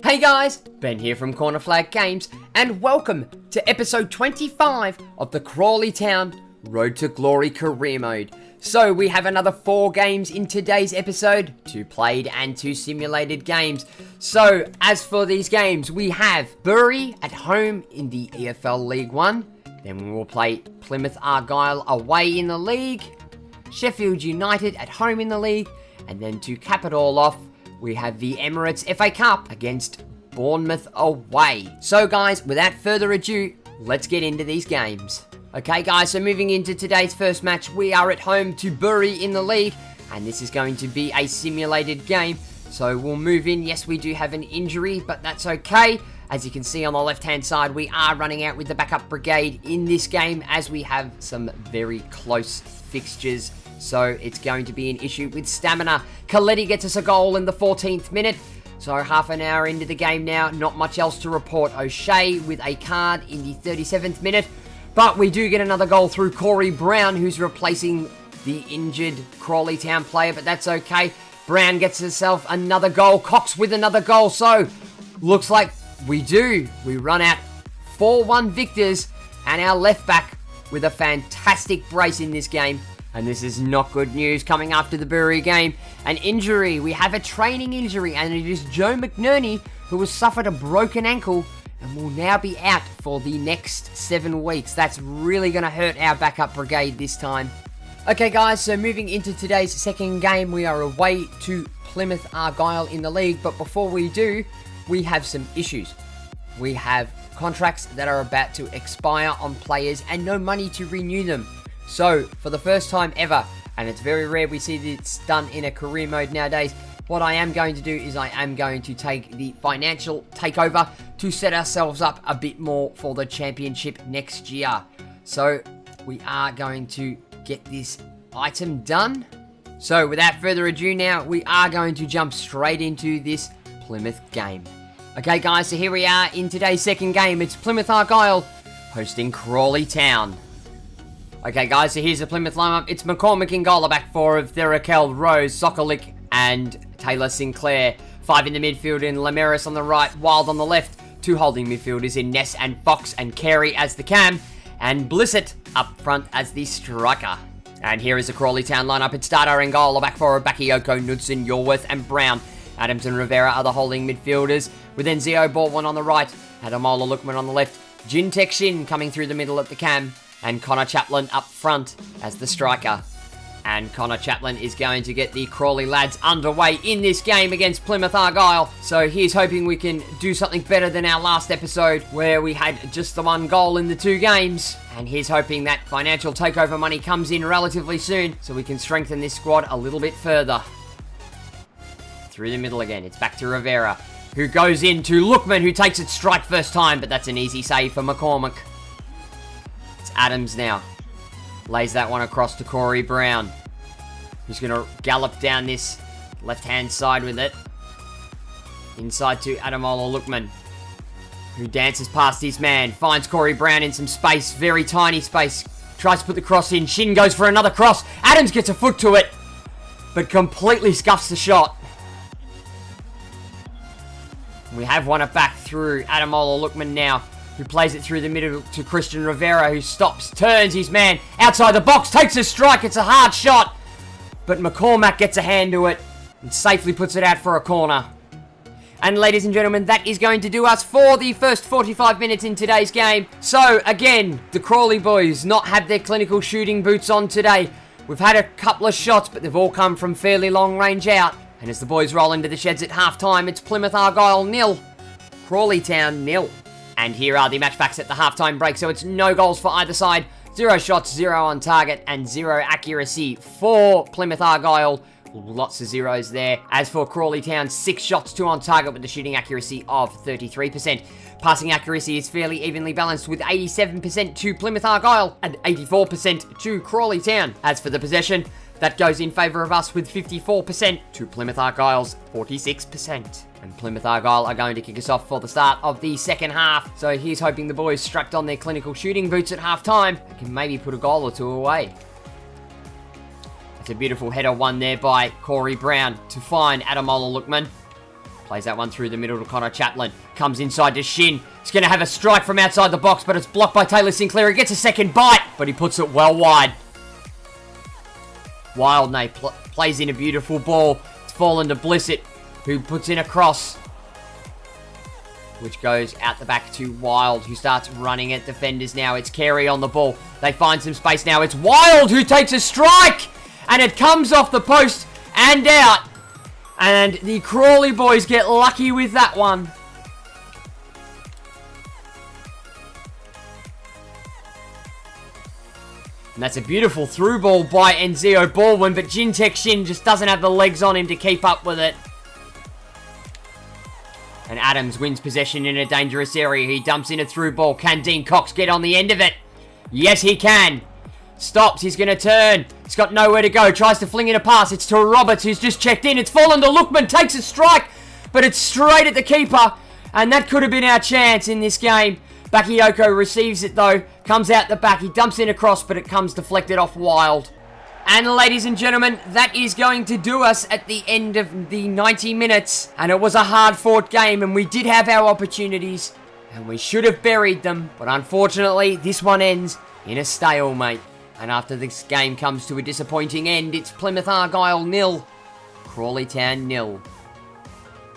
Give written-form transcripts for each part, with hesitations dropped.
Hey guys, Ben here from Corner Flag Games, and welcome to episode 25 of the Crawley Town Road to Glory career mode. So we have another 4 games in today's episode, 2 played and 2 simulated games. So as for these games, we have Bury at home in the EFL League 1, then we will play Plymouth Argyle away in the league, Sheffield United at home in the league, and then to cap it all off, we have the Emirates FA Cup against Bournemouth away. So guys, without further ado, let's get into these games. Okay guys, so moving into today's first match, we are at home to Bury in the league, and this is going to be a simulated game. So we'll move in. Yes, we do have an injury, but that's okay. As you can see on the left-hand side, we are running out with the backup brigade in this game, as we have some very close fixtures. So it's going to be an issue with stamina. Coletti gets us a goal in the 14th minute. So half an hour into the game now, not much else to report. O'Shea with a card in the 37th minute. But we do get another goal through Corey Brown, who's replacing the injured Crawley Town player, but that's okay. Brown gets himself another goal. Cox with another goal. So looks like we run out 4-1 victors, and our left back with a fantastic brace in this game. And this is not good news coming after the Bury game. An injury. We have a training injury, and it is Joe McNerney who has suffered a broken ankle and will now be out for the next 7 weeks. That's really going to hurt our backup brigade this time. Okay guys, so moving into today's second game, we are away to Plymouth Argyle in the league. But before we do, we have some issues. We have contracts that are about to expire on players and no money to renew them. So, for the first time ever, and it's very rare we see this done in a career mode nowadays, what I am going to do is I am going to take the financial takeover to set ourselves up a bit more for the championship next year. So, we are going to get this item done. So, without further ado now, we are going to jump straight into this Plymouth game. Okay guys, so here we are in today's second game. It's Plymouth Argyle hosting Crawley Town. Okay guys, so here's the Plymouth lineup. It's McCormick in goal, a back 4 of Therakel, Rose, Sokolic, and Taylor Sinclair. 5 in the midfield in Lamaris on the right, Wild on the left. 2 holding midfielders in Ness and Fox, and Carey as the cam, and Blissett up front as the striker. And here is the Crawley Town lineup. It's Dada in goal, a back 4 of Bakayoko, Knudsen, Yorworth, and Brown. Adams and Rivera are the holding midfielders, with Enzio Baldwin on the right, Adamola Lookman on the left, Jintek Shin coming through the middle at the cam, and Connor Chaplin up front as the striker. And Connor Chaplin is going to get the Crawley lads underway in this game against Plymouth Argyle. So he's hoping we can do something better than our last episode, where we had just the 1 goal in the 2 games. And he's hoping that financial takeover money comes in relatively soon, so we can strengthen this squad a little bit further. Through the middle again, it's back to Rivera, who goes in to Lookman, who takes it strike first time, but that's an easy save for McCormick. Adams now lays that one across to Corey Brown, who's going to gallop down this left-hand side with it. Inside to Adamola Lookman, who dances past his man, finds Corey Brown in some space, very tiny space, tries to put the cross in. Shin goes for another cross. Adams gets a foot to it, but completely scuffs the shot. We have won it back through Adamola Lookman now, who plays it through the middle to Christian Rivera, who stops, turns his man outside the box, takes a strike. It's a hard shot, but McCormack gets a hand to it and safely puts it out for a corner. And ladies and gentlemen, that is going to do us for the first 45 minutes in today's game. So again, the Crawley boys not have their clinical shooting boots on today. We've had a couple of shots, but they've all come from fairly long range out. And as the boys roll into the sheds at half-time, it's Plymouth Argyle 0, Crawley Town 0. And here are the matchbacks at the halftime break. So it's no goals for either side. 0 shots, 0 on target, and 0 accuracy for Plymouth Argyle. Lots of zeros there. As for Crawley Town, 6 shots, 2 on target with a shooting accuracy of 33%. Passing accuracy is fairly evenly balanced, with 87% to Plymouth Argyle and 84% to Crawley Town. As for the possession, that goes in favour of us with 54% to Plymouth Argyle's 46%. And Plymouth Argyle are going to kick us off for the start of the second half. So here's hoping the boys strapped on their clinical shooting boots at half-time and can maybe put a goal or 2 away. It's a beautiful header won there by Corey Brown to find Adamola Lookman. Plays that one through the middle to Connor Chaplin. Comes inside to Shin. He's going to have a strike from outside the box, but it's blocked by Taylor Sinclair. He gets a second bite, but he puts it well wide. Wildney plays in a beautiful ball. It's fallen to Blissett, who puts in a cross, which goes out the back to Wild, who starts running at defenders now. It's Carey on the ball. They find some space now. It's Wild who takes a strike, and it comes off the post and out. And the Crawley boys get lucky with that one. And that's a beautiful through ball by Enzio Baldwin, but Jintek Shin just doesn't have the legs on him to keep up with it. And Adams wins possession in a dangerous area. He dumps in a through ball. Can Dean Cox get on the end of it? Yes, he can. Stops. He's going to turn. He's got nowhere to go. Tries to fling in a pass. It's to Roberts, who's just checked in. It's fallen to Lookman. Takes a strike, but it's straight at the keeper. And that could have been our chance in this game. Bakayoko receives it, though. Comes out the back. He dumps in a cross, but it comes deflected off Wild. And ladies and gentlemen, that is going to do us at the end of the 90 minutes. And it was a hard-fought game, and we did have our opportunities, and we should have buried them. But unfortunately, this one ends in a stalemate. And after this game comes to a disappointing end, it's Plymouth Argyle 0, Crawley Town 0.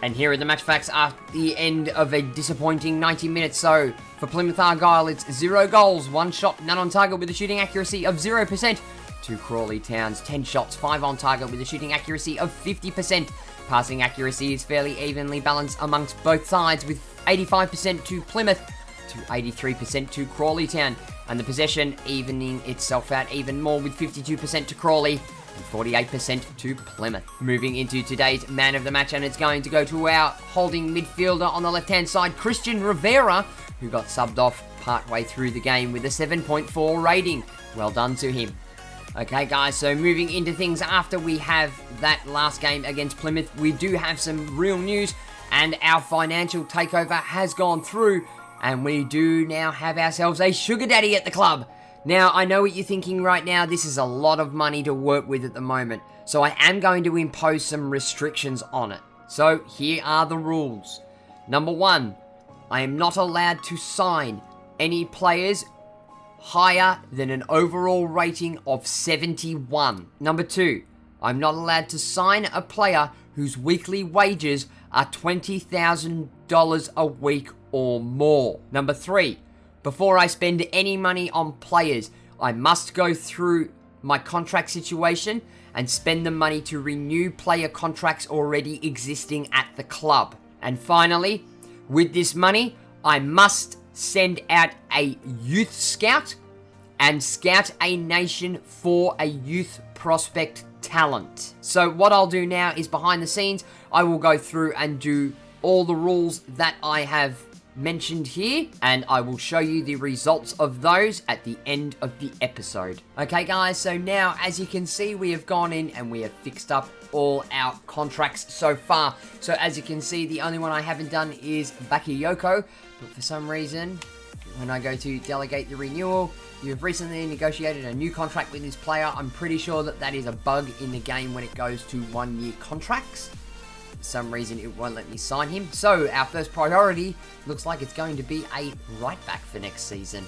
And here are the match facts at the end of a disappointing 90 minutes. So, for Plymouth Argyle, it's 0 goals, 1 shot, none on target with a shooting accuracy of 0%. To Crawley Town's 10 shots, 5 on target with a shooting accuracy of 50%. Passing accuracy is fairly evenly balanced amongst both sides, with 85% to Plymouth to 83% to Crawley Town. And the possession evening itself out even more, with 52% to Crawley and 48% to Plymouth. Moving into today's man of the match, and it's going to go to our holding midfielder on the left-hand side, Christian Rivera, who got subbed off partway through the game with a 7.4 rating. Well done to him. Okay, guys, so moving into things after we have that last game against Plymouth, we do have some real news, and our financial takeover has gone through, and we do now have ourselves a sugar daddy at the club. Now, I know what you're thinking right now. This is a lot of money to work with at the moment, so I am going to impose some restrictions on it. So, here are the rules. Number 1, I am not allowed to sign any players higher than an overall rating of 71. Number 2, I'm not allowed to sign a player whose weekly wages are $20,000 a week or more. Number 3, before I spend any money on players, I must go through my contract situation and spend the money to renew player contracts already existing at the club. And finally, with this money, I must send out a youth scout and scout a nation for a youth prospect talent. So what I'll do now is, behind the scenes, I will go through and do all the rules that I have mentioned here, and I will show you the results of those at the end of the episode. Okay, guys, so now, as you can see, we have gone in and we have fixed up all our contracts so far. So as you can see, the only one I haven't done is Bakayoko, but for some reason, when I go to delegate the renewal, you have recently negotiated a new contract with this player. I'm pretty sure that that is a bug in the game when it goes to 1-year contracts. For some reason, it won't let me sign him. So our first priority looks like it's going to be a right back for next season.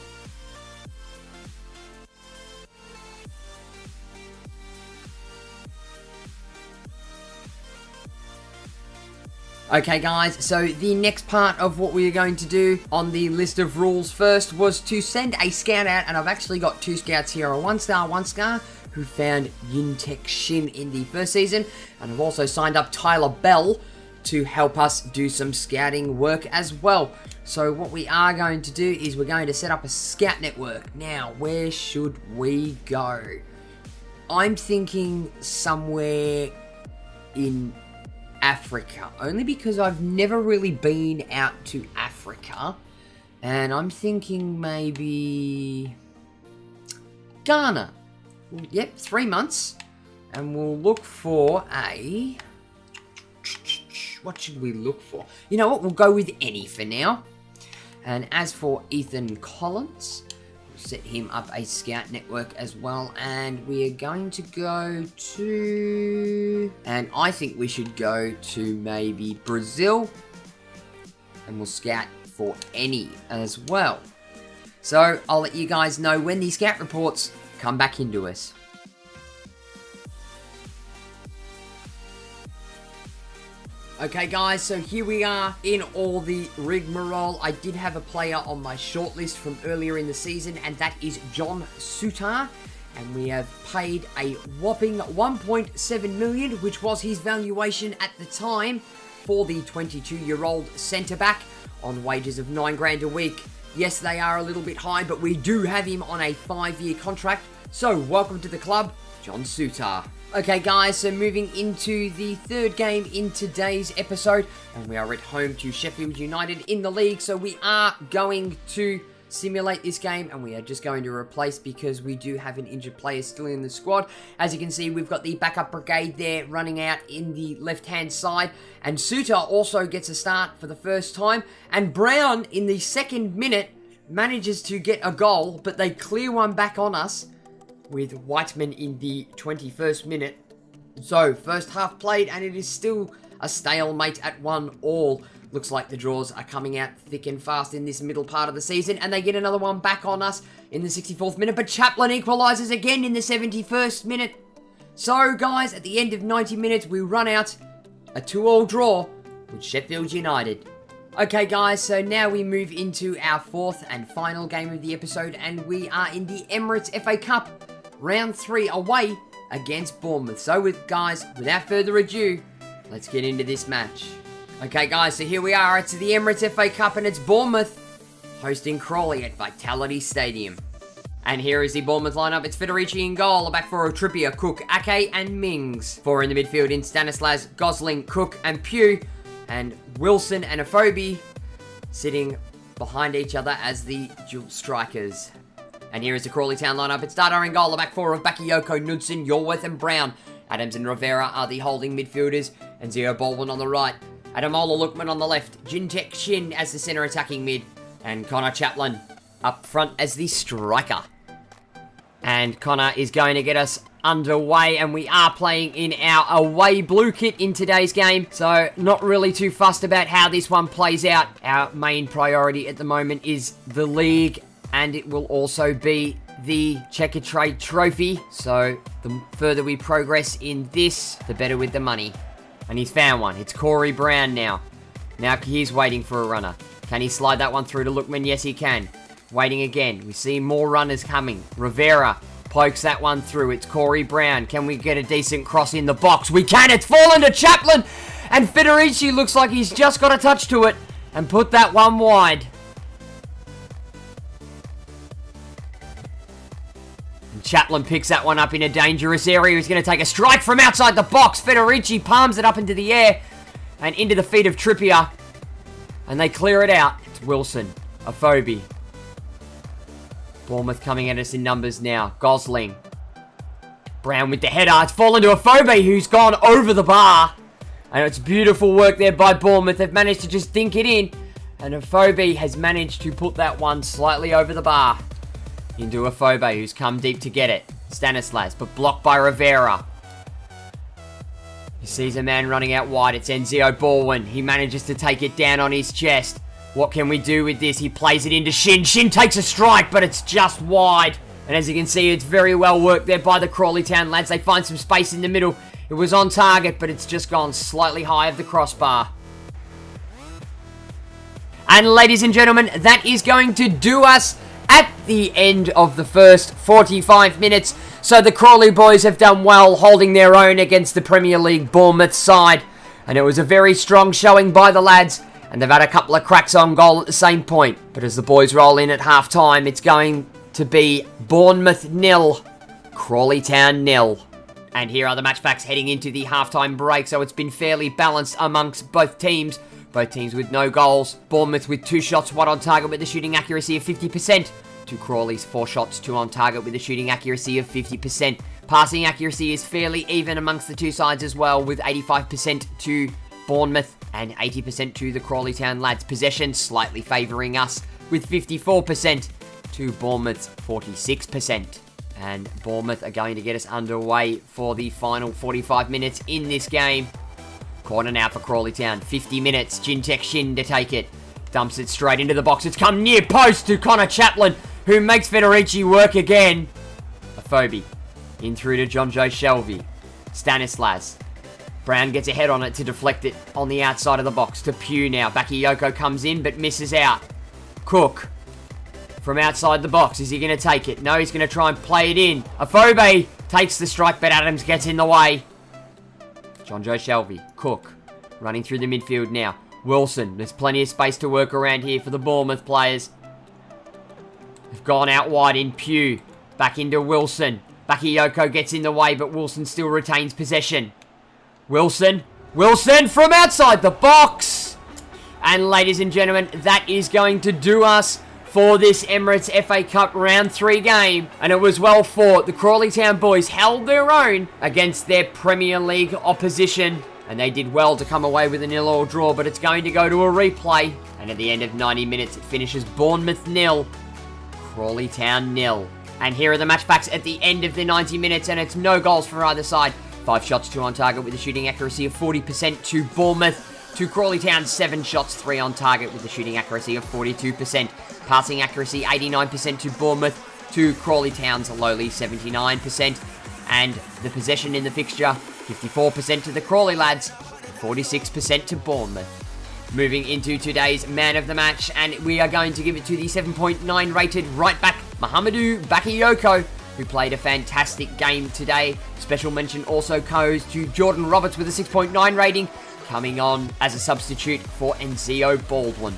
Okay, guys, so the next part of what we are going to do on the list of rules first was to send a scout out, and I've actually got 2 scouts here, a 1-star, who found Yintek Shin in the first season, and I've also signed up Tyler Bell to help us do some scouting work as well. So what we are going to do is we're going to set up a scout network. Now, where should we go? I'm thinking somewhere in Africa, only because I've never really been out to Africa, and I'm thinking maybe Ghana. Yep, 3 months, and we'll look for a... What should we look for? You know what, we'll go with any for now. And as for Ethan Collins, we'll set him up a scout network as well. And we are going to go to... And I think we should go to maybe Brazil. And we'll scout for any as well. So I'll let you guys know when these scout reports come back into us. Okay guys, so here we are in all the rigmarole. I did have a player on my shortlist from earlier in the season, and that is John Sutar. And we have paid a whopping 1.7 million, which was his valuation at the time for the 22-year-old centre-back on wages of 9 grand a week. Yes, they are a little bit high, but we do have him on a 5-year contract. So welcome to the club, John Sutar. Okay guys, so moving into the third game in today's episode, and we are at home to Sheffield United in the league, so we are going to simulate this game, and we are just going to replace because we do have an injured player still in the squad. As you can see, we've got the backup brigade there running out in the left-hand side, and Sutar also gets a start for the first time, and Brown in the second minute manages to get a goal, but they clear one back on us with Whiteman in the 21st minute. So, first half played, and it is still a stalemate at 1-1. Looks like the draws are coming out thick and fast in this middle part of the season, and they get another one back on us in the 64th minute, but Chaplin equalises again in the 71st minute. So, guys, at the end of 90 minutes, we run out a 2-2 draw with Sheffield United. Okay, guys, so now we move into our fourth and final game of the episode, and we are in the Emirates FA Cup. Round 3 away against Bournemouth. So without further ado, let's get into this match. Okay guys, so here we are. It's the Emirates FA Cup and it's Bournemouth hosting Crawley at Vitality Stadium. And here is the Bournemouth lineup. It's Federici in goal, a back four, Trippier, Cook, Ake and Mings. 4 in the midfield in Stanislas, Gosling, Cook and Pugh. And Wilson and Afobe sitting behind each other as the dual strikers. And here is the Crawley Town lineup. It's Dada in goal, a back four of Bakayoko, Knudsen, Yorworth and Brown. Adams and Rivera are the holding midfielders, and Zio Baldwin on the right. Adamola Lookman on the left. Jintek Shin as the centre attacking mid. And Connor Chaplin up front as the striker. And Connor is going to get us underway, and we are playing in our away blue kit in today's game. So not really too fussed about how this one plays out. Our main priority at the moment is the league, and it will also be the Checker Trade Trophy. So the further we progress in this, the better with the money. And he's found one. It's Corey Brown now. Now he's waiting for a runner. Can he slide that one through to Lookman? Yes, he can. Waiting again. We see more runners coming. Rivera pokes that one through. It's Corey Brown. Can we get a decent cross in the box? We can. It's fallen to Chaplin. And Federici looks like he's just got a touch to it and put that one wide. Chaplin picks that one up in a dangerous area. He's going to take a strike from outside the box. Federici palms it up into the air and into the feet of Trippier. And they clear it out. It's Wilson. Afobe. Bournemouth coming at us in numbers now. Gosling. Brown with the header. It's fallen to Afobe, who's gone over the bar. And it's beautiful work there by Bournemouth. They've managed to just dink it in. And Afobe has managed to put that one slightly over the bar. Into Afobe, who's come deep to get it. Stanislas, but blocked by Rivera. He sees a man running out wide. It's Enzio Baldwin. He manages to take it down on his chest. What can we do with this? He plays it into Shin. Shin takes a strike, but it's just wide. And as you can see, it's very well worked there by the Crawley Town lads. They find some space in the middle. It was on target, but it's just gone slightly high of the crossbar. And ladies and gentlemen, that is going to do us at the end of the first 45 minutes. So the Crawley boys have done well holding their own against the Premier League Bournemouth side. And it was a very strong showing by the lads. And they've had a couple of cracks on goal at the same point. But as the boys roll in at half-time, it's going to be Bournemouth 0, Crawley Town 0. And here are the match facts heading into the half-time break. So it's been fairly balanced amongst both teams. Both teams with no goals. Bournemouth with 2 shots, 1 on target with a shooting accuracy of 50%. To Crawley's 4 shots, 2 on target with a shooting accuracy of 50%. Passing accuracy is fairly even amongst the two sides as well, with 85% to Bournemouth and 80% to the Crawley Town lads. Possession slightly favouring us with 54%. to Bournemouth's 46%. And Bournemouth are going to get us underway for the final 45 minutes in this game. Corner now for Crawley Town. 50 minutes. Jintek Shin to take it. Dumps it straight into the box. It's come near post to Connor Chaplin, who makes Federici work again. Afobe. In through to John Joe Shelby. Stanislas. Brown gets a head on it to deflect it on the outside of the box. To Pugh now. Bakayoko comes in but misses out. Cook. From outside the box. Is he going to take it? No, he's going to try and play it in. Afobe takes the strike, but Adams gets in the way. John Joe Shelby. Cook. Running through the midfield now. Wilson. There's plenty of space to work around here for the Bournemouth players. They've gone out wide in Pugh. Back into Wilson. Bakayoko gets in the way, but Wilson still retains possession. Wilson. Wilson from outside the box. And ladies and gentlemen, that is going to do us for this Emirates FA Cup Round 3 game. And it was well fought. The Crawley Town boys held their own against their Premier League opposition. And they did well to come away with a 0-0 draw, but it's going to go to a replay. And at the end of 90 minutes, it finishes Bournemouth 0, Crawley Town 0. And here are the match facts at the end of the 90 minutes, and it's no goals for either side. 5 shots, 2 on target with a shooting accuracy of 40% to Bournemouth. To Crawley Town, 7 shots, 3 on target with a shooting accuracy of 42%. Passing accuracy, 89% to Bournemouth. To Crawley Town's lowly 79%. And the possession in the fixture, 54% to the Crawley lads, 46% to Bournemouth. Moving into today's man of the match, and we are going to give it to the 7.9 rated right back, Mohamedou Bakayoko, who played a fantastic game today. Special mention also goes to Jordan Roberts with a 6.9 rating, coming on as a substitute for Enzio Baldwin.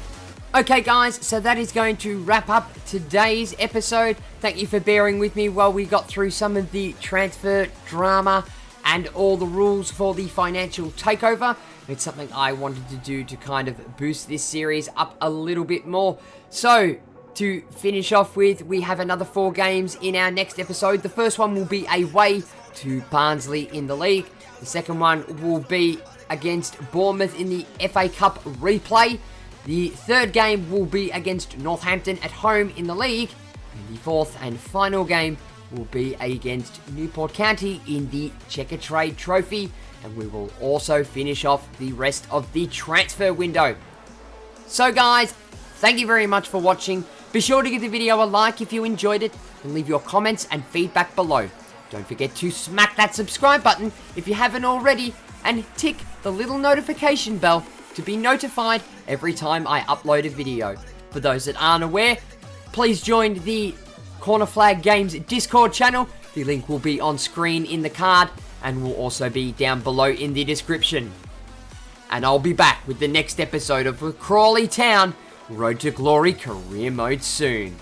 Okay guys, so that is going to wrap up today's episode. Thank you for bearing with me while we got through some of the transfer drama and all the rules for the financial takeover. It's something I wanted to do to kind of boost this series up a little bit more. So, to finish off with, we have another 4 games in our next episode. The first one will be away to Barnsley in the league. The second one will be against Bournemouth in the FA Cup replay. The third game will be against Northampton at home in the league. And the fourth and final game will be against Newport County in the Checker Trade Trophy. And we will also finish off the rest of the transfer window. So guys, thank you very much for watching. Be sure to give the video a like if you enjoyed it, and leave your comments and feedback below. Don't forget to smack that subscribe button if you haven't already, and tick the little notification bell to be notified every time I upload a video. For those that aren't aware, please join the Corner Flag Games Discord channel. The link will be on screen in the card and will also be down below in the description. And I'll be back with the next episode of Crawley Town Road to Glory Career Mode soon.